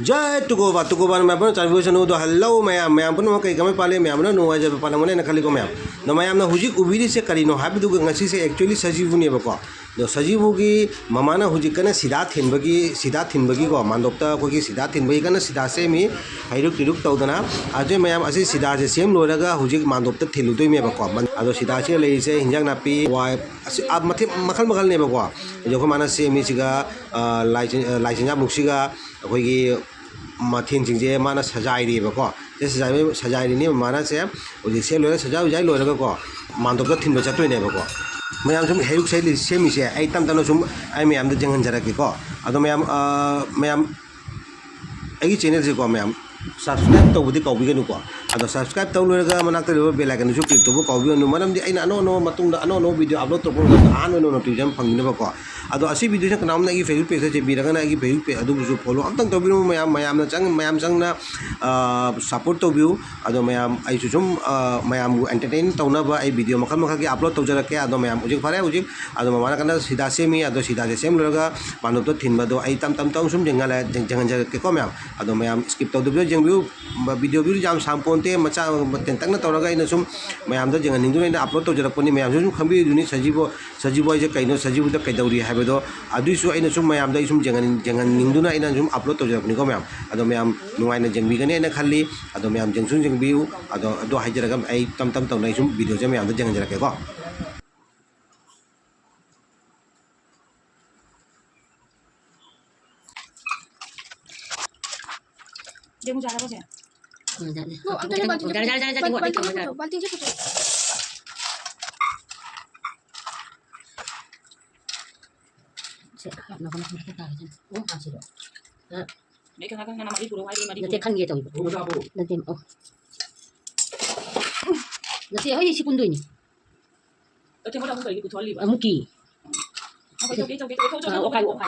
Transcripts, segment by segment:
जय तुगोबा मैं अपन चार्बियो सनु दो हेलो मैम पुन कई कमे पाले मैम नो जब पालमने न खाली को मैम दो मैम हुजिक उबिरी से करीनो हाबिदु ngasi से एक्चुअली सजीवुने बको दो सजीवुगी ममाना हुजिक कने सिदा थिनबगी को मानदोक्ता कोगी सिदा थिनबगी कने सिदा से मी हाइरुक तिरुक तौदना आजे मैम असी सिदा से सेम लोरगा हुजिक मानदोक्ता थिलुदोय मे बको अदो सिदा से लेइ से हिंजाक नापी वाय असी अब मथे मखल मखल ने बको जो माना से मी सिगा लाइसेंस मुक्सिगा अखोगी मथें सिंजे माना सजाइरीबको से सजाइरीनी माना से हजिक से लोरे सजा उजाइ लोरगको मानदोक्ता थिनब चतोयनेबको मैम सूम हेरुक सैली सेमीसे आई तम तम सूम आई मैम जंगनजरकेको अदो मैम आई चैनल से को मैम सब्सक्राइब तौबदी कौबिगनुको अदो सब्सक्राइब तौ लोरगा मनाक्ता लेबो बेल आइकन सु क्लिक तौबो कौबिगनु मरमदि आइना अनो मतुंग अनो वीडियो अपलोड तौबो आन नो नोटिफिकेशन फंगिनबको अदो असी वीडियो से कनामना की फेसबुक पेज से बीरगना की फेसबुक पेज अदुबुसु फॉलो अमतंग तौबिनु मैम चंगना सपोर्ट तौबिउ अदो मैम आइसु सुम मैम एंटरटेन तौनबा आई वीडियो मखल मखल की अपलोड तौजरके अदो मैम उजिक फरे उजिक अदो ममाना कना सीधा सेमी अदो सीधा से सेम लोरगा मानदोक्ता थिनबदो आई तम सुम जंगनजरकेको मैम अदो मैम स्किप तौदबियो जंबिउ वीडियो व्यू जाम सामपोनते मचा तेंतंगना तौरगा इन सुम मैम जंगनिंगदुन अपलोड तौजरकपनि मैम सुम खंबिदुनि सजीबो जे कइनो सजीबो द कइदौरी हाबदो अदुसु आइना सुम मैम दै सुम जंगनिंगदुना आइना सुम अपलोड तौजरकनिको मैम अदो मैम नुवाइना जंबिगने आइना खाली अदो मैम जंगसुन जंबिउ अदो हाइजरगा आई तम तौनाइ सुम वीडियो जे मैम जंगनजरकेको देखो जा रहा है बाल्टी से पूछो से अपना को मत का है ओ हां सिरो मैं क्या ना मरी पूरा मरी नते खन गे तो नते ओ नते होई सी कुंदोनी तो ते मोटा को को थोली मुकी ओ खाई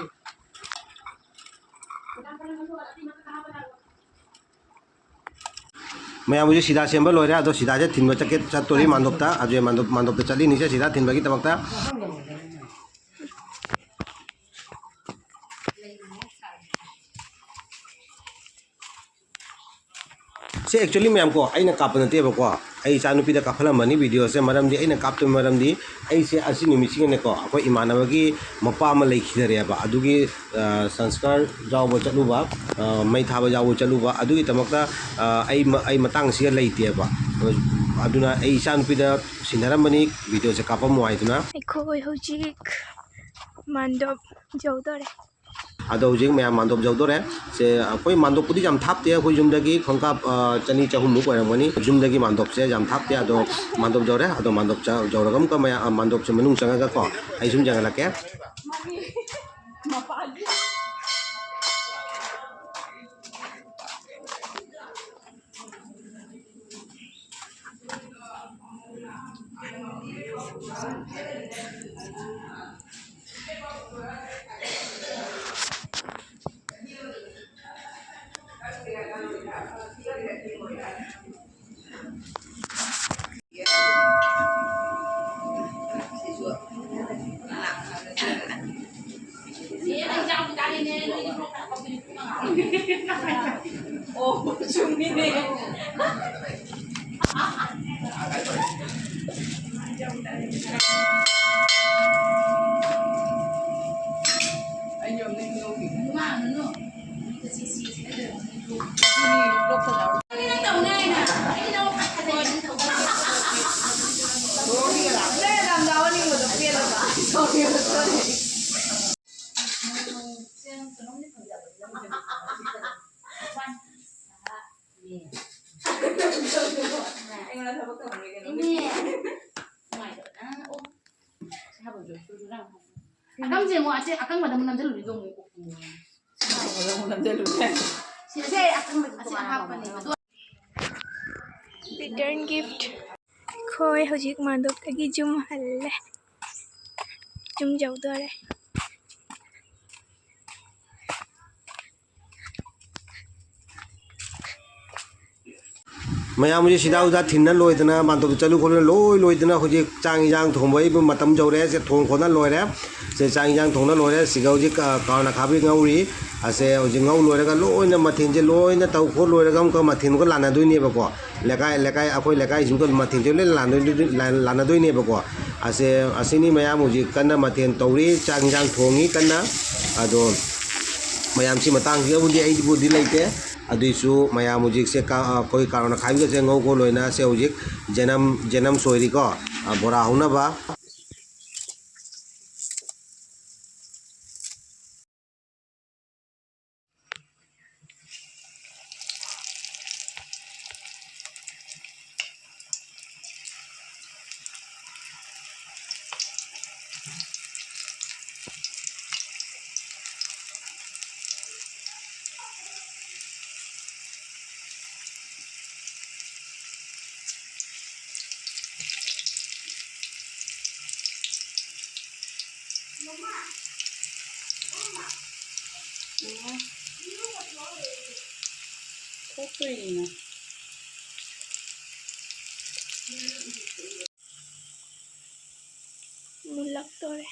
मैं मुझे सीधा सेंबर लोरे अदो सीधा जे थिनब चके चतोरी मानदोक्ता अजे मानदोक्ता चली नीचे सीधा थिनबगी तमक्ता से एक्चुअली मैम को अना काप नतेबको आई इचानुपीद काफलमनी वीडियो से मरमदी अना कापत मरमदी ऐसे असी निमिसिनेको अखोय इमानबगी मपा अमा लेखिदरेबा अदुगी संस्कार जावबो चलुबा मै थाबा जावबो चलुबा अदुगी तमक्ता आई मतंग से लेतेबा अदुना आई इचानुपीद सिनरमनी वीडियो से कापम वाइदुना अखोय होजिक मानदब जौदरे अदो हजिक मैं मानदब जौदोरे से अखोय मानदबपुदी जाम थापते अखोय जुमदगी खंका चनी चहुमुक ओरमनी जुमदगी मानदब से जाम थापते अदो मानदब जौरे अदो मानदब जौरगम का मैं मानदब से मनुंग चंगा को आई जुम जंगलके ओ चुंगीने akang je mo ase akang madam nam jalu dong ko se akang ase apa ni return gift खोय होजिक मानदब तगी जुम हल्ले जुम जौदरे ꯃꯌꯥꯝ ꯍꯧꯖꯤꯛ ꯁꯤꯗ ꯎꯗ ꯊꯤꯟꯅ ꯂꯣꯏꯗꯅ ꯃꯥꯟꯇꯣꯞ ꯆꯠꯂꯨ ꯈꯣꯠꯂꯨ ꯂꯣꯏꯗꯅ ꯍꯧꯖꯤꯛ ꯆꯥꯛ ꯏꯟꯖꯥꯡ ꯊꯣꯡꯕꯒꯤ ꯃꯇꯝ ꯌꯧꯔꯦ ꯁꯦ ꯊꯣꯡ ꯈꯣꯠꯅ ꯂꯣꯏꯔꯦ ꯁꯦ ꯆꯥꯛ ꯏꯟꯖꯥꯡ ꯊꯣꯡꯅ ꯂꯣꯏꯔꯦ ꯁꯤꯒ ꯍꯧꯖꯤꯛ ꯀꯥꯔꯣꯠ ꯑꯈꯥꯕꯤ ꯉꯧꯔꯤ ꯑꯁꯦ ꯍꯧꯖꯤꯛ ꯉꯧ ꯂꯣꯏꯔꯒ ꯂꯣꯏꯅ ꯃꯊꯦꯜꯁꯦ ꯂꯣꯏꯅ ꯇꯧ ꯈꯣꯠ ꯂꯣꯏꯔꯒ ꯑꯃꯨꯛꯀ ꯃꯊꯦꯜꯒ ꯂꯥꯟꯅꯗꯣꯏꯅꯦꯕꯀꯣ ꯂꯩꯀꯥꯏ ꯑꯩꯈꯣꯏ ꯂꯩꯀꯥꯏꯁꯤꯡꯗꯣ ꯃꯊꯦꯜꯁꯦ ꯂꯣꯏꯅ ꯂꯥꯟꯅꯗꯣꯏꯅꯦꯕꯀꯣ ꯑꯁꯤꯅꯤ ꯃꯌꯥꯝ ꯍꯧꯖꯤꯛ ꯀꯟꯅ ꯃꯊꯦꯜ ꯇꯧꯔꯤ ꯆꯥꯛ ꯏꯟꯖꯥꯡ ꯊꯣꯡꯉꯤ ꯀꯟꯅ ꯑꯗꯣ ꯃꯌꯥꯝꯁꯤ ꯃꯇꯥꯡꯁꯤꯗꯕꯨꯗꯤ ꯑꯩꯕꯨꯗꯤ ꯂꯩꯇꯦ ꯑꯗꯨꯏꯁꯨ ꯃꯌꯥꯝ ꯍꯧꯖꯤꯛꯁꯦ ꯑꯩꯈꯣꯏ ꯀꯥꯔꯣꯠ ꯑꯈꯥꯕꯤꯒꯁꯦ ꯉꯧꯈꯣ ꯂꯣꯏꯅ ꯁꯦ ꯍꯧꯖꯤꯛ ꯖꯦꯅꯝ ꯁꯣꯏꯔꯤꯀꯣ ꯕꯣꯔꯥ ꯍꯧꯅꯕ ꯊꯣꯛꯇꯣꯏꯅꯤꯅ ꯃꯨꯜꯂꯛꯇꯣꯔꯦ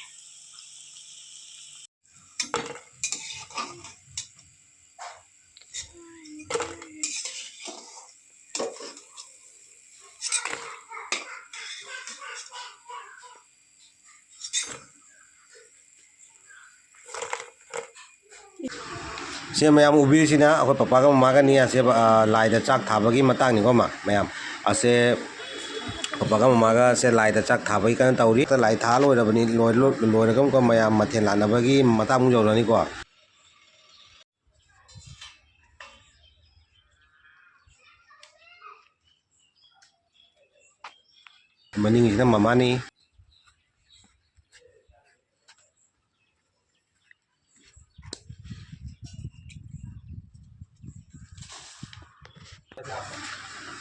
ꯁꯦ ꯃꯌꯥꯝ ꯎꯕꯤꯔꯤꯁꯤꯅ ꯑꯩꯈꯣꯏ ꯄꯄꯥꯒ ꯃꯃꯥꯒꯅꯤ ꯑꯁꯦ ꯂꯥꯏꯗ ꯆꯥꯛ ꯊꯥꯕꯒꯤ ꯃꯇꯥꯡꯅꯤꯀꯣ ꯃꯌꯥꯝ ꯑꯁꯦ ꯄꯄꯥꯒ ꯃꯃꯥꯒ ꯁꯦ ꯂꯥꯏꯗ ꯆꯥꯛ ꯊꯥꯕꯒꯤ ꯀꯟꯅ ꯇꯧꯔꯤ ꯂꯥꯏ ꯊꯥ ꯂꯣꯏꯔꯕꯅꯤ ꯂꯣꯏꯔꯒ ꯑꯃꯨꯛꯀ ꯃꯌꯥꯝ ꯃꯊꯦꯜ ꯂꯥꯟꯅꯕꯒꯤ ꯃꯇꯥꯡꯃꯨꯛ ꯌꯧꯔꯅꯤꯀꯣ ꯃꯅꯤꯡꯁꯤꯅ ꯃꯃꯥꯅꯤ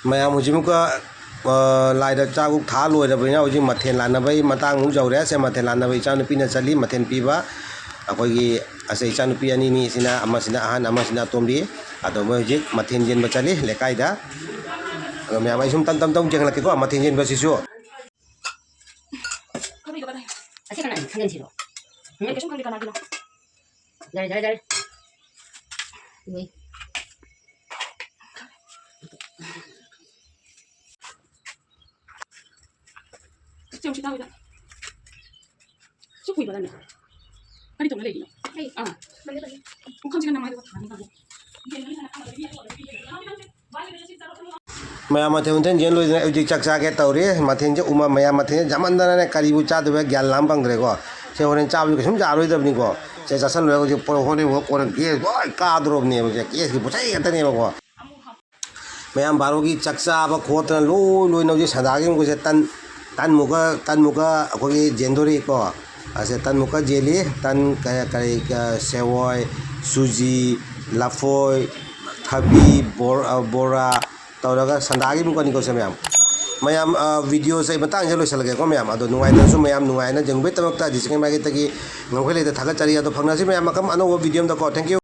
ꯃꯌꯥꯝ ꯍꯧꯖꯤꯛꯃꯨꯛꯀ ꯂꯥꯏꯗ ꯆꯥꯛ ꯊꯥ ꯂꯣꯏꯔꯕꯅꯤꯅ ꯍꯧꯖꯤꯛ ꯃꯊꯦꯜ ꯂꯥꯟꯅꯕꯒꯤ ꯃꯇꯥꯡꯃꯨꯛ ꯌꯧꯔꯦ ꯁꯦ ꯃꯊꯦꯜ ꯂꯥꯟꯅꯕ ꯏꯆꯥꯅꯨꯄꯤꯅ ꯆꯠꯂꯤ ꯃꯊꯦꯜ ꯄꯤꯕ ꯑꯩꯈꯣꯏꯒꯤ ꯑꯁꯦ ꯏꯆꯥꯅꯨꯄꯤ ꯑꯅꯤꯅꯤ ꯁꯤꯅ ꯑꯃꯁꯤꯅ ꯑꯍꯟ ꯑꯃꯁꯤꯅ ꯑꯇꯣꯝꯕꯤ ꯑꯗꯣ ꯃꯣꯏ ꯍꯧꯖꯤꯛ ꯃꯊꯦꯜ ꯌꯦꯟꯕ ꯆꯠꯂꯤ ꯂꯩꯀꯥꯏꯗ ꯑꯗꯣ ꯃꯌꯥꯝ ꯑꯩ ꯁꯨꯝ ꯇꯝ ꯌꯦꯡꯍꯜꯂꯛꯀꯦꯀꯣ ꯃꯊꯦꯜ ꯌꯦꯟꯕꯁꯤꯁꯨ ꯈꯪꯕꯤꯒ ꯀꯗꯥꯏ ꯑꯁꯤ ꯀꯅꯥꯅꯤ ꯈꯪꯖꯟꯁꯤꯔꯣ ꯑꯩ ꯀꯩꯁꯨꯝ ꯈꯪꯗꯦ ꯀꯅꯥꯒꯤꯅꯣ ꯌꯥꯔꯦ ꯎꯏ ꯆꯦꯡ ꯁꯤꯠꯅꯕꯗ ꯁꯨ ꯀꯨꯏꯕꯗꯅꯦ ꯀꯔꯤ ꯇꯧꯅ ꯂꯩꯔꯤꯅꯣ ꯄꯨꯡꯈꯝꯁꯤꯒ ꯅꯃꯥꯏꯗꯨꯒ ꯊꯥꯅꯤ ꯀꯥꯟꯗ ꯃꯌꯥꯝ ꯃꯊꯦꯜ ꯌꯦꯟ ꯂꯣꯏꯗꯅ ꯍꯧꯖꯤꯛ ꯆꯥꯛ ꯆꯥꯒꯦ ꯇꯧꯔꯤ ꯃꯊꯦꯜꯁꯦ ꯃꯌꯥꯝ ꯃꯊꯦꯜꯁꯦ ꯌꯥꯝꯃꯟꯗꯅꯅꯦ ꯀꯔꯤꯕꯨ ꯆꯥꯗꯣꯏꯕ ꯒ꯭ꯌꯥꯟ ꯂꯥꯝ ꯐꯪꯗ꯭ꯔꯦꯀꯣ ꯁꯦ ꯍꯣꯔꯦꯟ ꯆꯥꯕꯁꯨ ꯀꯩꯁꯨꯝ ꯌꯥꯔꯣꯏꯗꯕꯅꯤꯀꯣ ꯁꯦ ꯆꯥꯁꯤꯜꯂꯨꯔꯒ ꯍꯧꯖꯤꯛ ꯍꯣꯔꯦꯟ ꯀꯣꯟꯅ ꯀꯦꯁ ꯂꯣꯏ ꯀꯥꯗꯣꯔꯕꯅꯦꯕ ꯀꯦꯁꯀꯤ ꯄꯣꯠꯆꯩ ꯉꯥꯛꯇꯅꯦꯕꯀꯣ ꯃꯌꯥꯝ ꯕꯥꯔꯣꯒꯤ ꯆꯥꯛ ꯆꯥꯕ ꯈꯣꯠꯇꯅ ꯂꯣꯏꯅ ꯍꯧꯖꯤꯛ ꯁꯟꯗꯥꯒꯤ ꯑꯃꯨꯛꯀꯁꯦ ꯇꯟꯃꯨꯛꯀ ꯑꯩꯈꯣꯏꯒꯤ ꯖꯦꯟꯗꯣꯔꯤꯀꯣ ꯑꯁꯦ ꯇꯟꯃꯨꯛꯀ ꯖꯦꯜꯂꯤ ꯇꯟ ꯀꯔꯤ ꯁꯦꯋꯣꯏ ꯁꯨꯖꯤ ꯂꯐꯣꯏ ꯊꯕꯤ ꯕꯣꯔꯥ ꯇꯧꯔꯒ ꯁꯟꯗꯥꯒꯤ ꯑꯃꯨꯛꯀꯅꯤꯀꯣ ꯁꯦ ꯃꯌꯥꯝ ꯚꯤꯗꯤꯑꯣꯁꯦ ꯑꯩ ꯃꯇꯥꯡꯁꯦ ꯂꯣꯏꯁꯤꯜꯂꯒꯦꯀꯣ ꯃꯌꯥꯝ ꯑꯗꯣ ꯅꯨꯡꯉꯥꯏꯇ꯭ꯔꯁꯨ ꯃꯌꯥꯝ ꯅꯨꯡꯉꯥꯏꯅ ꯌꯦꯡꯕꯒꯤꯗꯃꯛꯇ ꯗꯤꯁꯀ꯭ꯔꯤꯞ ꯃꯥꯔꯀꯦꯠꯇꯒꯤ ꯉꯝꯈꯩ ꯂꯩꯗ ꯊꯥꯒꯠꯆꯔꯤ ꯑꯗꯣ ꯐꯪꯅꯁꯤ ꯃꯌꯥꯝ ꯃꯈꯜ ꯑꯅꯧꯕ ꯚꯤꯗꯤꯑꯣ ꯑꯃꯗꯀꯣ ꯊꯦꯡꯛ ꯌꯨ